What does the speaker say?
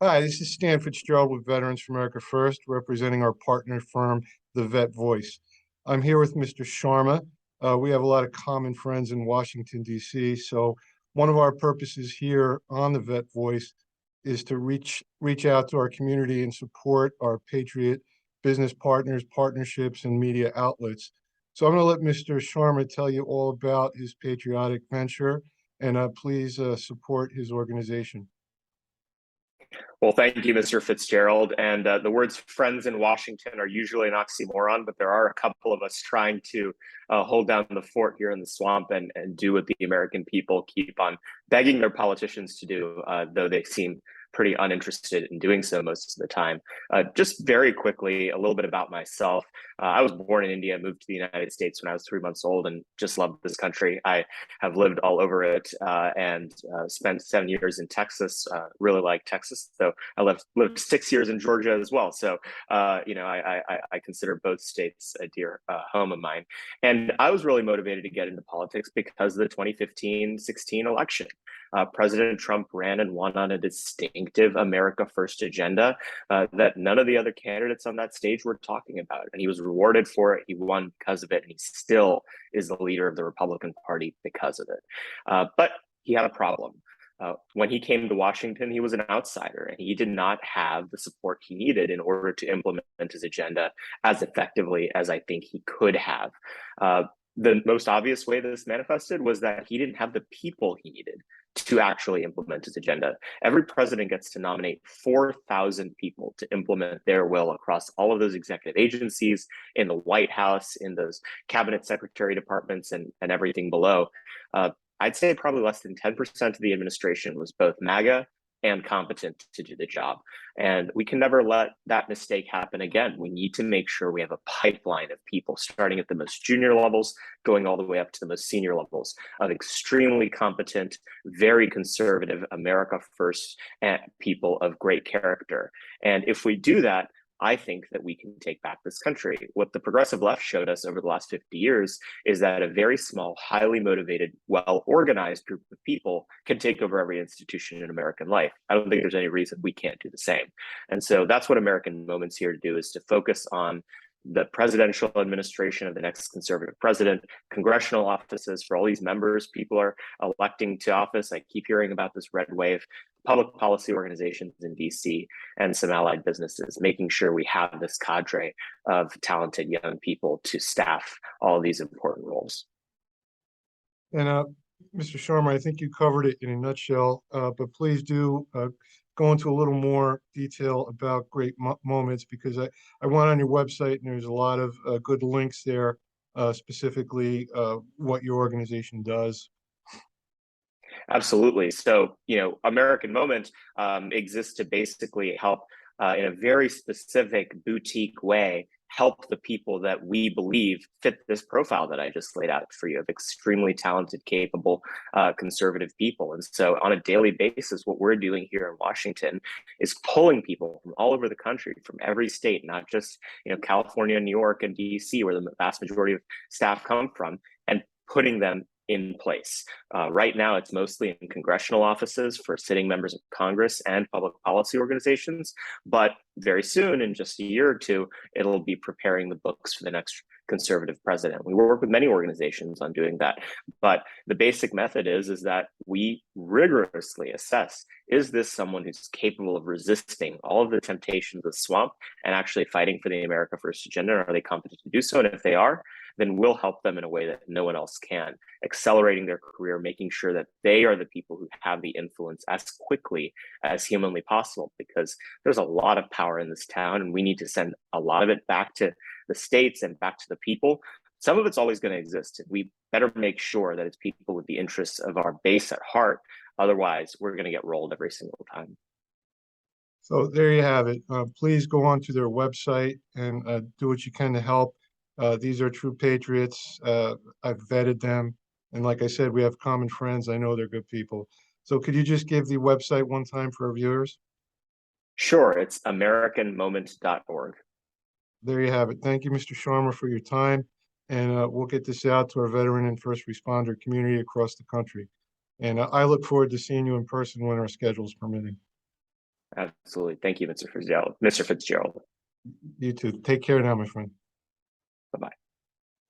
Hi, this is Stan Fitzgerald with Veterans for America First, representing our partner firm, the Vet Voice. I'm here with Mr. Sharma. We have a lot of common friends in Washington, D.C. So one of our purposes here on the Vet Voice is to reach out to our community and support our patriot business partners, partnerships, and media outlets. So I'm going to let Mr. Sharma tell you all about his patriotic venture, and please support his organization. Well, thank you, Mr. Fitzgerald. And the words friends in Washington are usually an oxymoron, but there are a couple of us trying to hold down the fort here in the swamp and do what the American people keep on begging their politicians to do, though they seem pretty uninterested in doing so most of the time. Just very quickly, a little bit about myself. I was born in India, moved to the United States when I was 3 months old, and just loved this country. I have lived all over it and spent 7 years in Texas. Really like Texas, though I lived 6 years in Georgia as well. So, I consider both states a dear home of mine. And I was really motivated to get into politics because of the 2015-16 election. President Trump ran and won on a distinctive America First agenda that none of the other candidates on that stage were talking about. And he was rewarded for it. He won because of it. And he still is the leader of the Republican Party because of it. But he had a problem. When he came to Washington, he was an outsider and he did not have the support he needed in order to implement his agenda as effectively as I think he could have. The most obvious way this manifested was that he didn't have the people he needed to actually implement his agenda. Every president gets to nominate 4,000 people to implement their will across all of those executive agencies, in the White House, in those cabinet secretary departments, and everything below. I'd say probably less than 10% of the administration was both MAGA and competent to do the job. And we can never let that mistake happen again. We need to make sure we have a pipeline of people starting at the most junior levels, going all the way up to the most senior levels of extremely competent, very conservative, America First people of great character. And if we do that, I think that we can take back this country. What the progressive left showed us over the last 50 years is that a very small, highly motivated, well-organized group of people can take over every institution in American life. I don't think there's any reason we can't do the same. And so that's what American Moment's here to do, is to focus on the presidential administration of the next conservative president, congressional offices for all these members people are electing to office. I keep hearing about this red wave, public policy organizations in DC, and some allied businesses, making sure we have this cadre of talented young people to staff all of these important roles. And Mr. Sharma, I think you covered it in a nutshell, but please do go into a little more detail about great moments, because I went on your website and there's a lot of good links there, specifically what your organization does. Absolutely. So, American Moment exists to basically help in a very specific boutique way, help the people that we believe fit this profile that I just laid out for you, of extremely talented, capable, conservative people. And so on a daily basis, what we're doing here in Washington is pulling people from all over the country, from every state, not just California, New York, and DC, where the vast majority of staff come from, and putting them in place. Right now, it's mostly in congressional offices for sitting members of Congress and public policy organizations. But very soon, in just a year or two, it'll be preparing the books for the next conservative president. We work with many organizations on doing that. But the basic method is that we rigorously assess, is this someone who's capable of resisting all of the temptations of the swamp and actually fighting for the America First agenda? Are they competent to do so? And if they are, then we'll help them in a way that no one else can, accelerating their career, making sure that they are the people who have the influence as quickly as humanly possible, because there's a lot of power in this town and we need to send a lot of it back to the states and back to the people. Some of it's always going to exist. We better make sure that it's people with the interests of our base at heart. Otherwise, we're going to get rolled every single time. So there you have it. Please go on to their website and do what you can to help. These are true patriots. I've vetted them. And like I said, we have common friends. I know they're good people. So could you just give the website one time for our viewers? Sure. It's AmericanMoment.org. There you have it. Thank you, Mr. Sharma, for your time. And we'll get this out to our veteran and first responder community across the country. And I look forward to seeing you in person when our schedule is permitting. Absolutely. Thank you, Mr. Fitzgerald. Mr. Fitzgerald. You too. Take care now, my friend. Bye-bye.